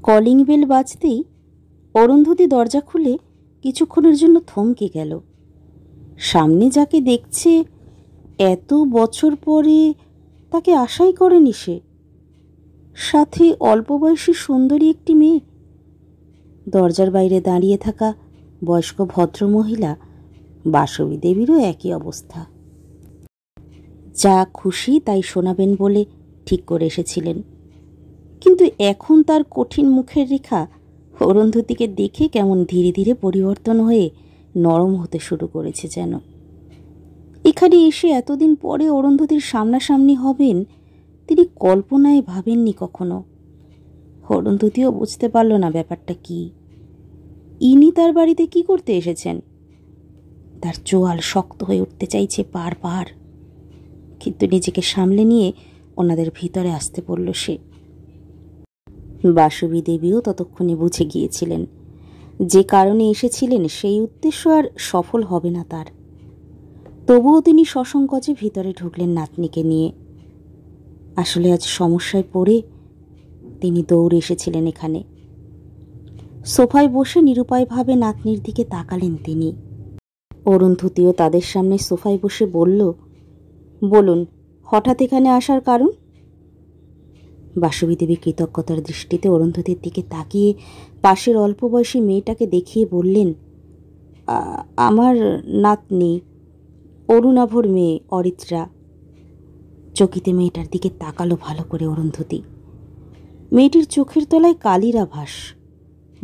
Calling bell বাজতেই Arundhati দরজা খুলে কিছুক্ষণের জন্য থমকে গেল। সামনে যাকে দেখছে এত বছর পরে তাকে আশাই করেনি সে, সাথে অল্প বয়সী সুন্দরী একটি মেয়ে। দরজার বাইরে দাঁড়িয়ে থাকা বয়স্ক ভদ্রমহিলা বাসবী দেবীরও একই অবস্থা। যা খুশি তাই শোনাবেন বলে ঠিক করে এসেছিলেন, কিন্তু এখন তার কঠিন মুখের রেখা অরুন্ধতীকে দেখে কেমন ধীরে ধীরে পরিবর্তন হয়ে নরম হতে শুরু করেছে যেন। এখানে এসে এতদিন পরে অরুন্ধতীর সামনাসামনি হবেন তিনি কল্পনায় ভাবেননি কখনো। অরুন্ধতীও বুঝতে পারল না ব্যাপারটা কি। ইনি তার বাড়িতে কি করতে এসেছেন? তার চোয়াল শক্ত হয়ে উঠতে চাইছে বারবার, কিন্তু নিজেকে সামলে নিয়ে ওনাদের ভিতরে আসতে বলল সে। বাসবী দেবীও ততক্ষণে বুঝে গিয়েছিলেন যে কারণে এসেছিলেন সেই উদ্দেশ্য আর সফল হবে না তার। তবুও তিনি সসংকোচে ভিতরে ঢুকলেন নাতনিকে নিয়ে। আসলে আজ সমস্যায় পড়ে তিনি দৌড়ে এসেছিলেন এখানে। সোফায় বসে নিরুপায়ভাবে নাতনির দিকে তাকালেন তিনি। অরুন্ধতীও তাদের সামনে সোফায় বসে বলল, বলুন হঠাৎ এখানে আসার কারণ? বাসবী দেবী কৃতজ্ঞতার দৃষ্টিতে অরুন্ধতীর দিকে তাকিয়ে পাশের অল্প বয়সী মেয়েটাকে দেখিয়ে বললেন, আমার নাতনি অরুণাভর মেয়ে অরিত্রা। চকিতে মেয়েটার দিকে তাকালো ভালো করে অরুন্ধতী। মেয়েটির চোখের তলায় কালির আভাস,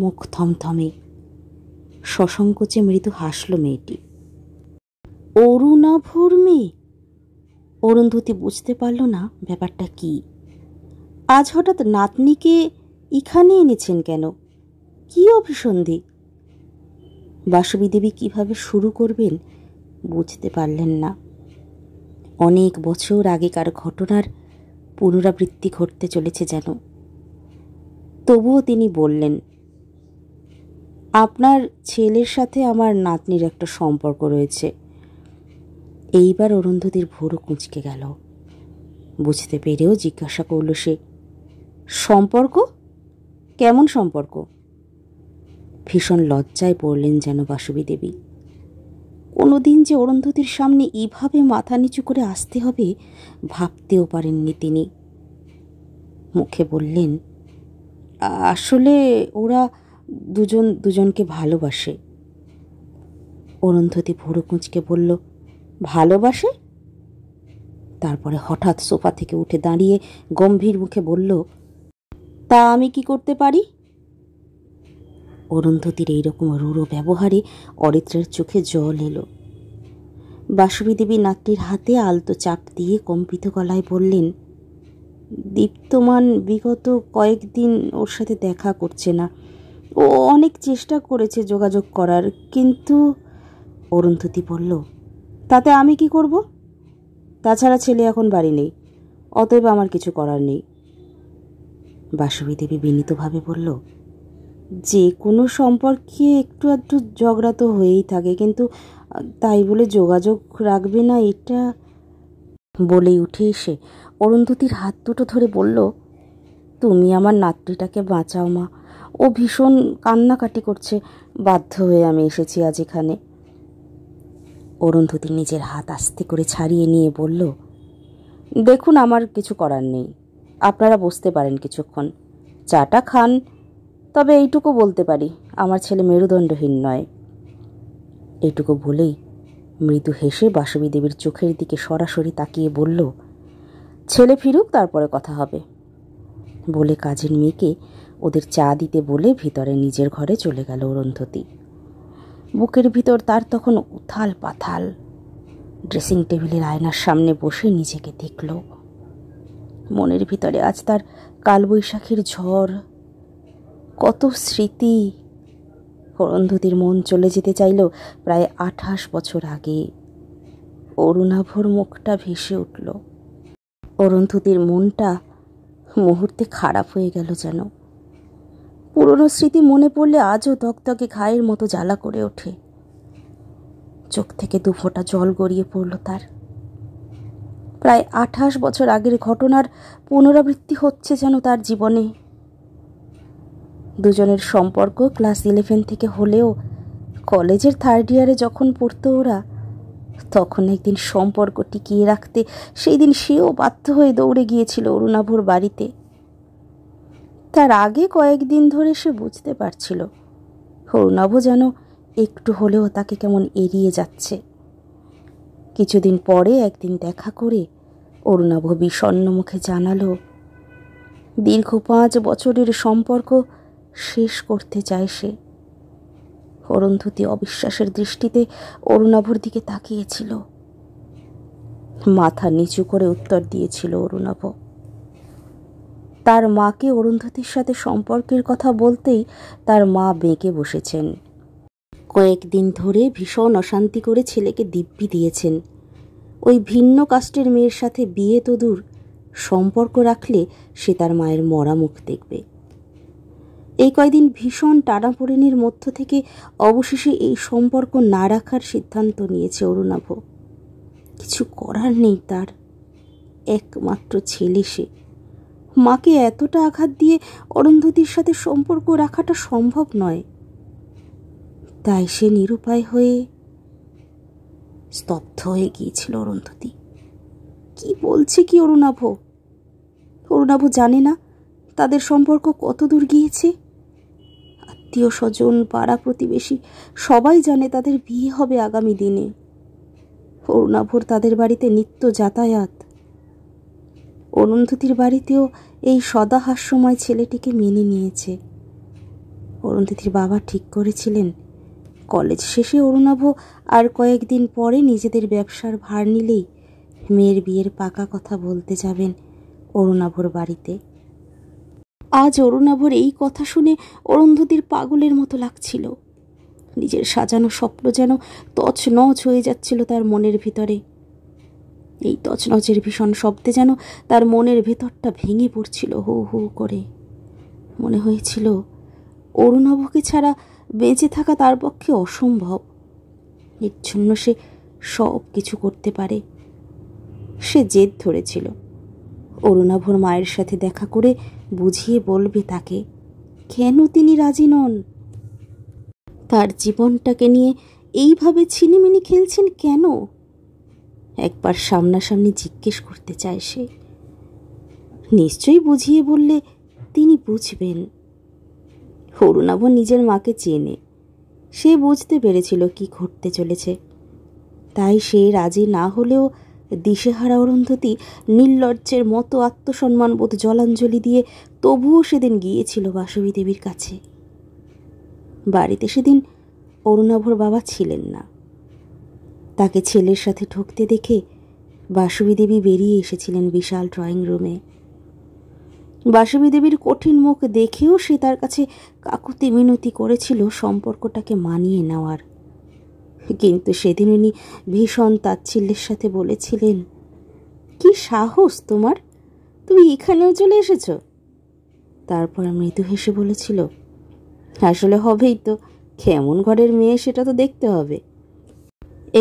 মুখ থমথমে। সসংকোচে মৃদু হাসল মেয়েটি। অরুণাভর মেয়ে? অরুন্ধতী বুঝতে পারল না ব্যাপারটা কি। আজ হঠাৎ নাতনিকে এখানে এনেছেন কেন? কি অভিসন্ধি? বাসবী দেবী কিভাবে শুরু করবেন বুঝতে পারলেন না। অনেক বছর আগেকার ঘটনার পুনরাবৃত্তি ঘটতে চলেছে যেন। তবুও তিনি বললেন, আপনার ছেলের সাথে আমার নাতনির একটা সম্পর্ক রয়েছে। এইবার অরুন্ধতীর ভুরু কুঁচকে গেল। বুঝতে পেরেও জিজ্ঞাসা করল সে, সম্পর্ক? কেমন সম্পর্ক? ভীষণ লজ্জায় পড়লেন যেন বাসবী দেবী। কোনোদিন যে অরুন্ধতীর সামনে এইভাবে মাথা নিচু করে আসতে হবে ভাবতেও পারেননি তিনি। মুখে বললেন, আসলে ওরা দুজনকে ভালোবাসে। অরুন্ধতী ভুরু কুঁচকে বলল, ভালোবাসে? তারপরে হঠাৎ সোফা থেকে উঠে দাঁড়িয়ে গম্ভীর মুখে বলল, তা আমি কি করতে পারি? অরুন্ধতীর এইরকম রূঢ় ব্যবহারে অরিত্রার চোখে জল এলো। বাসবী দেবী নাতনির হাতে আলতো চাপ দিয়ে কম্পিত গলায় বললেন, দীপ্তমান বিগত কয়েকদিন ওর সাথে দেখা করছে না। ও অনেক চেষ্টা করেছে যোগাযোগ করার, কিন্তু। অরুন্ধতী বলল, তাতে আমি কি করব? তাছাড়া ছেলে এখন বাড়ি নেই, অতএব আমার কিছু করার নেই। বাসবী দেবী বিনীতভাবে বলল, যে কোনো সম্পর্কে একটু একটু ঝগড়া তো হয়েই থাকে, কিন্তু তাই বলে যোগাযোগ রাখবে না এটা। বলেই উঠে এসে অরুন্ধতীর হাত দুটো ধরে বলল, তুমি আমার নাতনিটাকে বাঁচাও মা, ও ভীষণ কান্নাকাটি করছে, বাধ্য হয়ে আমি এসেছি আজ এখানে। অরুন্ধতী নিজের হাত আস্তে করে ছাড়িয়ে নিয়ে বলল, দেখুন আমার কিছু করার নেই, আপনারা বসতে পারেন কিছুক্ষণ, চাটা খান। তবে এইটুকু বলতে পারি, আমার ছেলে মেরুদণ্ডহীন নয়। এইটুকু বলেই মৃদু হেসে বাসবী দেবীর চোখের দিকে সরাসরি তাকিয়ে বলল, ছেলে ফিরুক তারপরে কথা হবে। বলে কাজের মেয়েকে ওদের চা দিতে বলে ভিতরে নিজের ঘরে চলে গেল অরুন্ধতী। বুকের ভিতর তার তখন উথাল পাথাল। ড্রেসিং টেবিলের আয়নার সামনে বসে নিজেকে দেখল। মনের ভিতরে আজ তার কালবৈশাখীর ঝড়, কত স্মৃতি। অরুন্ধতীর মন চলে যেতে চাইল প্রায় 28 বছর আগে। অরুণাভর মুখটা ভেসে উঠল। অরুন্ধতীর মনটা মুহূর্তে খারাপ হয়ে গেল যেন। পুরনো স্মৃতি মনে পড়লে আজও দগদগে ঘায়ের মতো জ্বালা করে ওঠে। চোখ থেকে দুফোঁটা জল গড়িয়ে পড়ল তার। প্রায় 28 বছর আগের ঘটনার পুনরাবৃত্তি হচ্ছে যেন তার জীবনে। দুজনের সম্পর্ক ক্লাস 11 থেকে হলেও কলেজের 3rd ইয়ারে যখন পড়তো ওরা, তখন একদিন সম্পর্ক টিকিয়ে রাখতে সেই দিন সেও বাধ্য হয়ে দৌড়ে গিয়েছিল অরুণাভর বাড়িতে। তার আগে কয়েকদিন ধরে সে বুঝতে পারছিল অরুণাভ যেন একটু হলেও তাকে কেমন এড়িয়ে যাচ্ছে। কিছুদিন পরে একদিন দেখা করে অরুণাভ বিষণ্ণ মুখে জানালো, দীর্ঘ 5 বছরের সম্পর্ক শেষ করতে চায় সে। অরুন্ধতী অবিশ্বাসের দৃষ্টিতে অরুণাভর দিকে তাকিয়েছিল। মাথা নিচু করে উত্তর দিয়েছিল অরুণাভ। তার মাকে অরুন্ধতীর সাথে সম্পর্কের কথা বলতেই তার মা বেঁকে বসেছেন। কয়েকদিন ধরে ভীষণ অশান্তি করে ছেলেকে দিব্যি দিয়েছেন, ওই ভিন্ন কাস্টের মেয়ের সাথে বিয়ে তো দূর, সম্পর্ক রাখলে সে তার মায়ের মরা মুখ দেখবে। এই কয়দিন ভীষণ টানাপোড়েনের মধ্য থেকে অবশেষে এই সম্পর্ক না রাখার সিদ্ধান্ত নিয়েছে অরুণাভ। কিছু করার নেই তার, একমাত্র ছেলে সে। মাকে এতটা আঘাত দিয়ে অরুন্ধতীর সাথে সম্পর্ক রাখাটা সম্ভব নয়। তাই সে নিরুপায় হয়ে স্তব্ধ হয়ে গিয়েছিল অরুন্ধতী। কি বলছে কি অরুণাভ? অরুণাভ জানে না তাদের সম্পর্ক কত দূর গিয়েছে। আত্মীয় স্বজন, পাড়া প্রতিবেশী সবাই জানে তাদের বিয়ে হবে আগামী দিনে। অরুণাভর তাদের বাড়িতে নিত্য যাতায়াত। অরুন্ধতীর বাড়িতেও এই সদা হাস্যময় ছেলেটিকে মেনে নিয়েছে। অরুন্ধতীর বাবা ঠিক করেছিলেন কলেজ শেষে অরুণাভ আর কয়েকদিন পরে নিজেদের ব্যবসার ভার নিলেই মেয়ের বিয়ের পাকা কথা বলতে যাবেন অরুণাভর বাড়িতে। আজ অরুণাভর এই কথা শুনে অরুন্ধতীর পাগলের মতো লাগছিল। নিজের সাজানো স্বপ্ন যেন তছনছ হয়ে যাচ্ছিল তার মনের ভিতরে। এই তছনছের ভীষণ শব্দে যেন তার মনের ভেতরটা ভেঙে পড়ছিল হু হু করে। মনে হয়েছিল অরুণাভকে ছাড়া বেঁচে থাকা তার পক্ষে অসম্ভব। এর জন্য সে সব কিছু করতে পারে। সে জেদ ধরেছিল অরুণাভর মায়ের সাথে দেখা করে বুঝিয়ে বলবে তাকে কেন তিনি রাজি নন। তার জীবনটাকে নিয়ে এইভাবে ছিনিমিনি খেলছেন কেন? একবার সামনাসামনি জিজ্ঞেস করতে চায় সে। নিশ্চয়ই বুঝিয়ে বললে তিনি বুঝবেন। অরুণাভ নিজের মাকে চেনে, সে বুঝতে পেরেছিল কি ঘটতে চলেছে। তাই সে রাজি না হলেও দিশেহারা অরুন্ধতী নির্লজ্জের মতো আত্মসম্মানবোধ জলাঞ্জলি দিয়ে তবুও সেদিন গিয়েছিল বাসবী দেবীর কাছে। বাড়িতে সেদিন অরুণাভর বাবা ছিলেন না। তাকে ছেলের সাথে ঢুকতে দেখে বাসবী দেবী বেরিয়ে এসেছিলেন বিশাল ড্রয়িং রুমে। বাসবী দেবীর কঠিন মুখ দেখেও সে তার কাছে কাকুতি মিনতি করেছিল সম্পর্কটাকে মানিয়ে নেওয়ার। কিন্তু সেদিন উনি ভীষণ তাচ্ছিল্যের সাথে বলেছিলেন, কি সাহস তোমার, তুমি এখানেও চলে এসেছ? তারপর মৃদু হেসে বলেছিল, আসলে হবেই তো, কেমন ঘরের মেয়ে সেটা তো দেখতে হবে,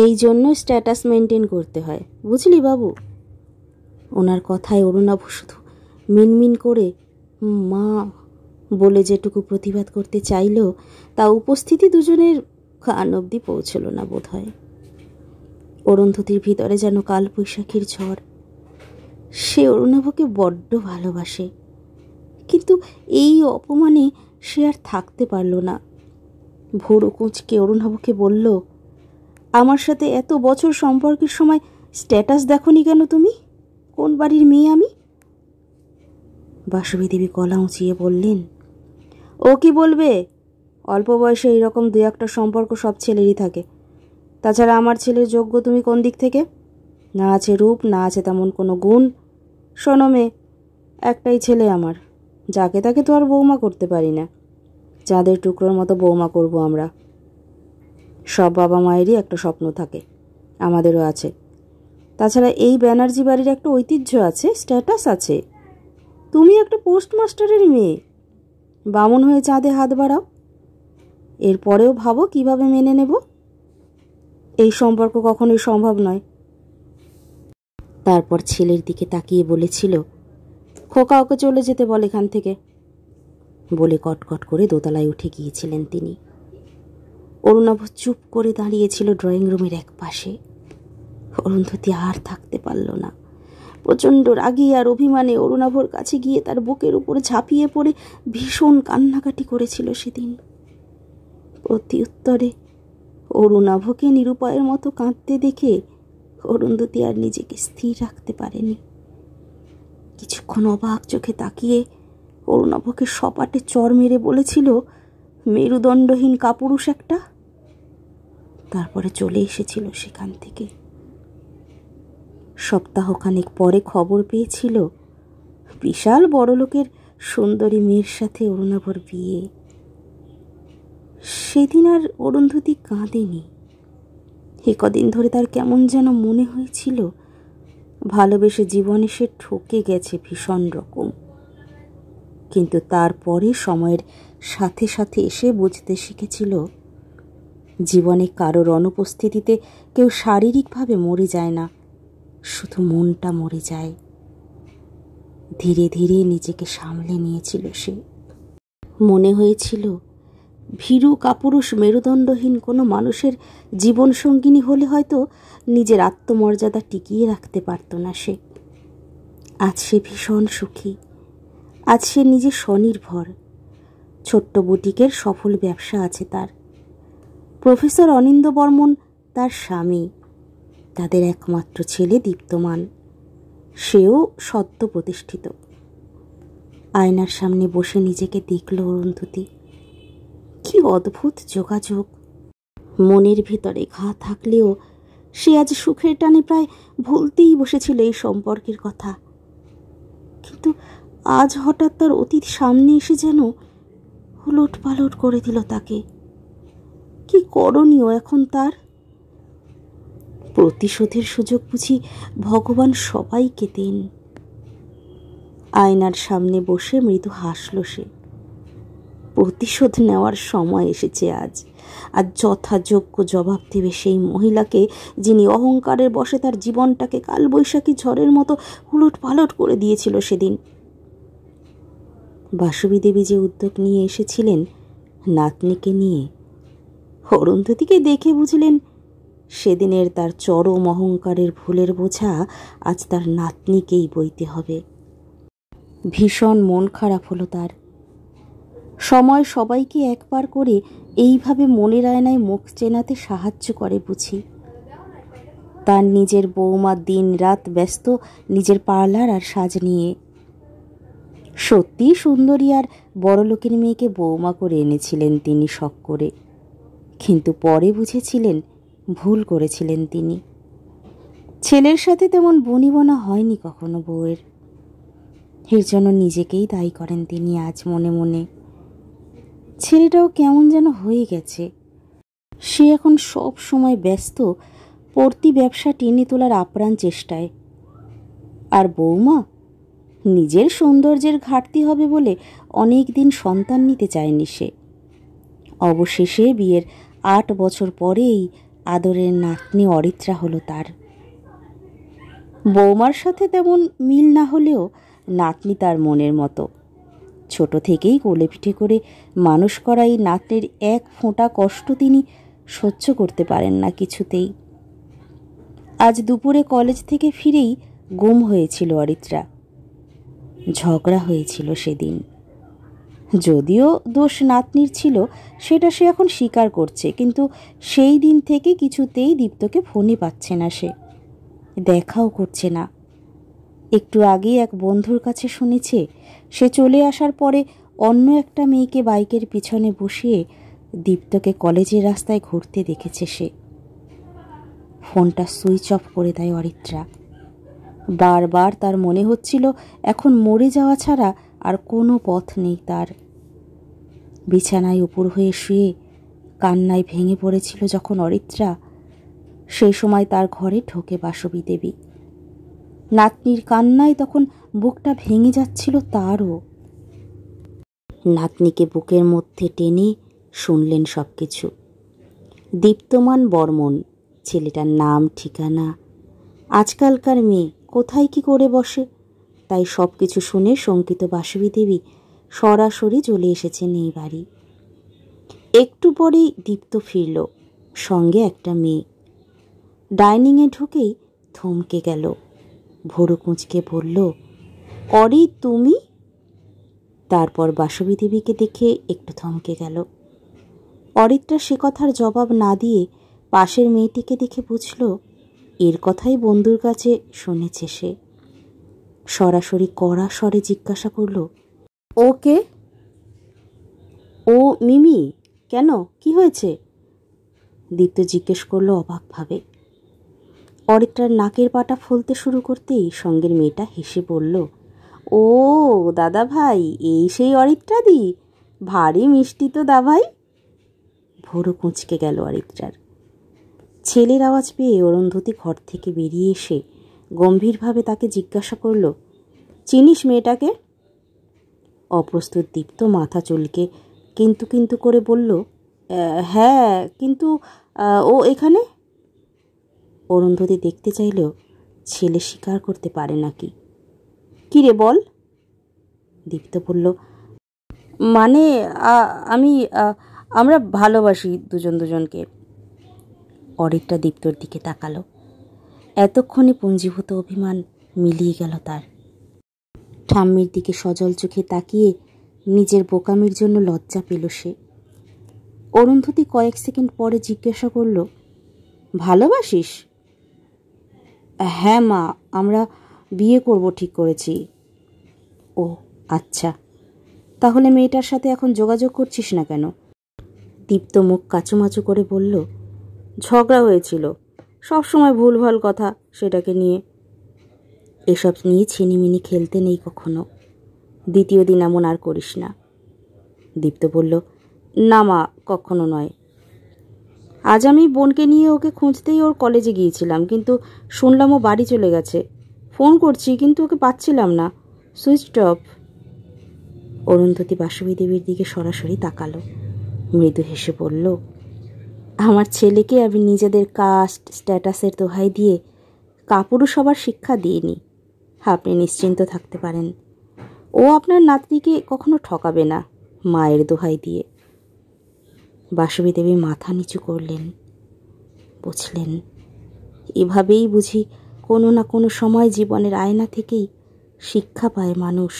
এই জন্য স্ট্যাটাস মেনটেন করতে হয়, বুঝলি বাবু। ওনার কথায় অরুণাভ শুধু মিনমিন করে মা বলে যেটুকু প্রতিবাদ করতে চাইল তা উপস্থিতি দুজনের কান অবধি পৌঁছল না বোধ হয়। অরুন্ধতীর ভিতরে যেন কাল বৈশাখীর ঝড়। সে অরুণাভকে বড্ড ভালোবাসে, কিন্তু এই অপমানে সে আর থাকতে পারল না। ভোরু কুঁচকে অরুণাভকে বলল, আমার সাথে এত বছর সম্পর্কের সময় স্ট্যাটাস দেখোনি কেন তুমি? কোন বাড়ির মেয়ে আমি? বাসবী দেবী গলা উঁচিয়ে বললেন, ও কি বলবে? অল্প বয়সে এইরকম 2-1টা সম্পর্ক সব ছেলেরই থাকে। তাছাড়া আমার ছেলের যোগ্য তুমি কোন দিক থেকে? না আছে রূপ, না আছে তেমন কোনো গুণ। শোনো মেয়ে, একটাই ছেলে আমার, যাকে তাকে তো আর বৌমা করতে পারি না। চাঁদের টুকরোর মতো বৌমা করব আমরা। সব বাবা মায়েরই একটা স্বপ্ন থাকে, আমাদেরও আছে। তাছাড়া এই ব্যানার্জি বাড়ির একটা ঐতিহ্য আছে, স্ট্যাটাস আছে। তুমি একটা পোস্টমাস্টারের মেয়ে, বামুন হয়ে চাঁদে হাত বাড়াও। এরপরেও ভাবো কিভাবে মেনে নেব। এই সম্পর্ক কখনোই সম্ভব নয়। তারপর ছেলের দিকে তাকিয়ে বলেছিল, খোকা ওকে চলে যেতে বল এখান থেকে। বলে কটকট করে দোতলায় উঠে গিয়েছিলেন তিনি। অরুণাভ চুপ করে দাঁড়িয়েছিল ড্রয়িং রুমের এক পাশে। অরুন্ধতী আর থাকতে পারল না। প্রচণ্ড রাগী আর অভিমানে অরুণাভর কাছে গিয়ে তার বুকের উপরে ঝাঁপিয়ে পড়ে ভীষণ কান্নাকাটি করেছিল সেদিন। প্রতি উত্তরে অরুণাভকে নিরুপায়ের মতো কাঁদতে দেখে অরুন্ধতী আর নিজেকে স্থির রাখতে পারেনি। কিছুক্ষণ অবাক চোখে তাকিয়ে অরুণাভকে সপাটে চড় মেরে বলেছিল, মেরুদণ্ডহীন কাপুরুষ একটা। তারপরে চলে এসেছিল সেখান থেকে। সপ্তাহখানেক পরে খবর পেয়েছিল বিশাল বড়লোকের সুন্দরী মেয়ের সাথে অরুণাভর বিয়ে। সেদিন আর অরুন্ধতী কাঁদেনি। কদিন ধরে তার কেমন যেন মনে হয়েছিল ভালোবেসে জীবনে সে ঠকে গেছে ভীষণ রকম। কিন্তু তারপরে সময়ের সাথে সাথে এসে বুঝতে শিখেছিল জীবনে কারোর অনুপস্থিতিতে কেউ শারীরিকভাবে মরে যায় না, শুধু মনটা মরে যায়। ধীরে ধীরে নিজেকে সামলে নিয়েছিল সে। মনে হয়েছিল ভীরু কাপুরুষ মেরুদণ্ডহীন কোনো মানুষের জীবন সঙ্গিনী হলে হয়তো নিজের আত্মমর্যাদা টিকিয়ে রাখতে পারত না সে। আজ সে ভীষণ সুখী। আজ সে নিজে স্বনির্ভর। ছোট্ট বুটিকের সফল ব্যবসা আছে তার। প্রফেসর অনিন্দ বর্মন তার স্বামী। তাদের একমাত্র ছেলে দীপ্তমান, সেও সদ্য প্রতিষ্ঠিত। আয়নার সামনে বসে নিজেকে দেখল অরুন্ধতী। কি অদ্ভুত যোগাযোগ! মনের ভিতরে ঘা থাকলেও সে আজ সুখের টানে প্রায় ভুলতেই বসেছিল এই সম্পর্কের কথা। কিন্তু আজ হঠাৎ তার অতীত সামনে এসে যেন উলট পালট করে দিল তাকে। কি করণীয় এখন তার? প্রতিশোধের সুযোগ বুঝি ভগবান সবাইকে দেন। আয়নার সামনে বসে মৃদু হাসল সে। প্রতিশোধ নেওয়ার সময় এসেছে আজ। আর যথাযোগ্য জবাব দেবে সেই মহিলাকে যিনি অহংকারের বশে তার জীবনটাকে কালবৈশাখী ঝড়ের মতো উলট পালট করে দিয়েছিল সেদিন। বাসবী দেবী যে উদ্যোগ নিয়ে এসেছিলেন নাতনিকে নিয়ে, অরুন্ধতীকে দেখে বুঝলেন সেদিনের তার চরম অহংকারের ভুলের বোঝা আজ তার নাতনিকেই বইতে হবে। ভীষণ মন খারাপ হলো তার। সময় সবাইকে একবার করে এইভাবে মনের আয়নায় মুখ চেনাতে সাহায্য করে বুঝি। তার নিজের বৌমা দিন রাত ব্যস্ত নিজের পার্লার আর সাজ নিয়ে। সত্যি সুন্দরী আর বড়লোকের মেয়েকে বৌমা করে এনেছিলেন তিনি শখ করে। কিন্তু পরে বুঝেছিলেন ভুল করেছিলেন তিনি। ছেলের সাথে তেমন বনিবনা হয়নি কখনো বউয়ের। এর জন্য নিজেকেই দায়ী করেন তিনি আজ মনে মনে। ছেলেটাও কেমন যেন হয়ে গেছে। সে এখন সব সময় ব্যস্ত পড়তি ব্যবসা টেনে তোলার আপ্রাণ চেষ্টায়। আর বৌমা নিজের সৌন্দর্যের ঘাটতি হবে বলে অনেক দিন সন্তান নিতে চায়নি সে। অবশেষে বিয়ের 8 বছর পরেই আদরের নাতনি অরিত্রা হলো তার। বৌমার সাথে তেমন মিল না হলেও নাতনি তার মনের মতো। ছোট থেকেই কোলে পিঠে করে মানুষ করা এই নাতনির এক ফোঁটা কষ্ট তিনি সহ্য করতে পারেন না কিছুতেই। আজ দুপুরে কলেজ থেকে ফিরেই গুম হয়েছিল অরিত্রা। ঝগড়া হয়েছিল সেদিন। যদিও দোষ নাতনির ছিল সেটা সে এখন স্বীকার করছে, কিন্তু সেই দিন থেকে কিছুতেই দীপ্তকে ফোনে পাচ্ছে না সে, দেখাও করছে না। একটু আগে এক বন্ধুর কাছে শুনেছে সে চলে আসার পরে অন্য একটা মেয়েকে বাইকের পিছনে বসিয়ে দীপ্তকে কলেজের রাস্তায় ঘুরতে দেখেছে সে। ফোনটা সুইচ অফ করে দেয় অরিত্রা। বারবার তার মনে হচ্ছিল এখন মরে যাওয়া ছাড়া আর কোনো পথ নেই তার। বিছানায় উপর হয়ে শুয়ে কান্নায় ভেঙে পড়েছিল যখন অরিত্রা, সেই সময় তার ঘরে ঢোকে বাসবী দেবী। নাতনির কান্নায় তখন বুকটা ভেঙে যাচ্ছিল তারও। নাতনিকে বুকের মধ্যে টেনে শুনলেন সব কিছু। দীপ্তমান বর্মন, ছেলেটার নাম ঠিকানা, আজকালকার মেয়ে কোথায় কি করে বসে, তাই সব কিছু শুনে শঙ্কিত বাসবী দেবী সরাসরি চলে এসেছেন এই বাড়ি। একটু পরেই দীপ্ত ফিরল, সঙ্গে একটা মেয়ে। ডাইনিংয়ে ঢুকেই থমকে গেল। ভোরু কুঁচকে বলল, অরি তুমি? তারপর বাসবী দেবীকে দেখে একটু থমকে গেল। অরিত্রা সে কথার জবাব না দিয়ে পাশের মেয়েটিকে দেখে বুঝল এর কথাই বন্ধুর কাছে শুনেছে সে। সরাসরি কড়া স্বরে জিজ্ঞাসা করল, ওকে? ও মিমি, কেন, কি হয়েছে? দীপ্ত জিজ্ঞেস করলো অবাকভাবে। অরিত্রার নাকের পাটা ফলতে শুরু করতেই সঙ্গের মেয়েটা হেসে বলল, ও দাদা ভাই, এই সেই অরিত্রাদি, ভারী মিষ্টি তো দাভাই। ভোরু কুঁচকে গেল অরিত্রার। ছেলের আওয়াজ পেয়ে অরুন্ধতী ঘর থেকে বেরিয়ে এসে গম্ভীরভাবে তাকে জিজ্ঞাসা করল, চিনিস মেয়েটাকে? অপ্রস্তুত দীপ্ত মাথা চুলকে কিন্তু কিন্তু করে বলল, হ্যাঁ, কিন্তু ও এখানে? অরুন্ধতী দেখতে চাইলেও ছেলে স্বীকার করতে পারে নাকি। কী রে বল? দীপ্ত বলল, মানে আমরা ভালোবাসি দুজন দুজনকে। অরিত্রা দীপ্তর দিকে তাকালো। এতক্ষণে পুঞ্জীভূত অভিমান মিলিয়ে গেল তার। ঠাম্মির দিকে সজল চোখে তাকিয়ে নিজের বোকামির জন্য লজ্জা পেল সে। অরুন্ধতী কয়েক সেকেন্ড পরে জিজ্ঞাসা করল, ভালোবাসিস? হ্যাঁ মা, আমরা বিয়ে করব ঠিক করেছি। ও আচ্ছা, তাহলে মেয়েটার সাথে এখন যোগাযোগ করছিস না কেন? দীপ্ত মুখ কাচুমাচু করে বলল, ঝগড়া হয়েছিল, সবসময় ভুলভাল কথা সেটাকে নিয়ে। এসব নিয়ে ছিনিমিনি খেলতে নেই কখনো। দ্বিতীয় দিন এমন আর করিস না। দীপ্ত বলল, না মা, কখনো নয়। আজ আমি বোনকে নিয়ে ওকে খুঁজতেই ওর কলেজে গিয়েছিলাম, কিন্তু শুনলাম ও বাড়ি চলে গেছে। ফোন করছি কিন্তু ওকে পাচ্ছিলাম না, সুইচ অফ। অরুন্ধতী বাসবী দেবীর দিকে সরাসরি তাকালো, মৃদু হেসে বলল, আমার ছেলেকে আমি নিজেদের কাস্ট স্ট্যাটাসের দোহাই দিয়ে কাপুরুষ হবার শিক্ষা দিইনি। আপনি নিশ্চিন্ত থাকতে পারেন, ও আপনার নাতনিকে কখনো ঠকাবে না মায়ের দোহাই দিয়ে। বাসবী দেবী মাথা নিচু করলেন। বুঝলেন, এভাবেই বুঝি কোনো না কোনো সময় জীবনের আয়না থেকেই শিক্ষা পায় মানুষ।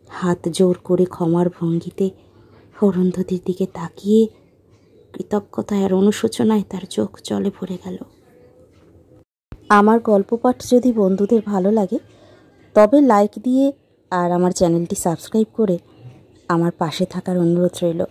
হাত জোর করে ক্ষমার ভঙ্গিতে অরুন্ধতির দিকে তাকিয়ে কৃতজ্ঞতায় আর অনুশোচনায় তার চোখ জলে ভরে গেল। আমার গল্প পাঠ যদি বন্ধুদের ভালো লাগে তবে লাইক দিয়ে আর আমার চ্যানেলটি সাবস্ক্রাইব করে আমার পাশে থাকার অনুরোধ রইল।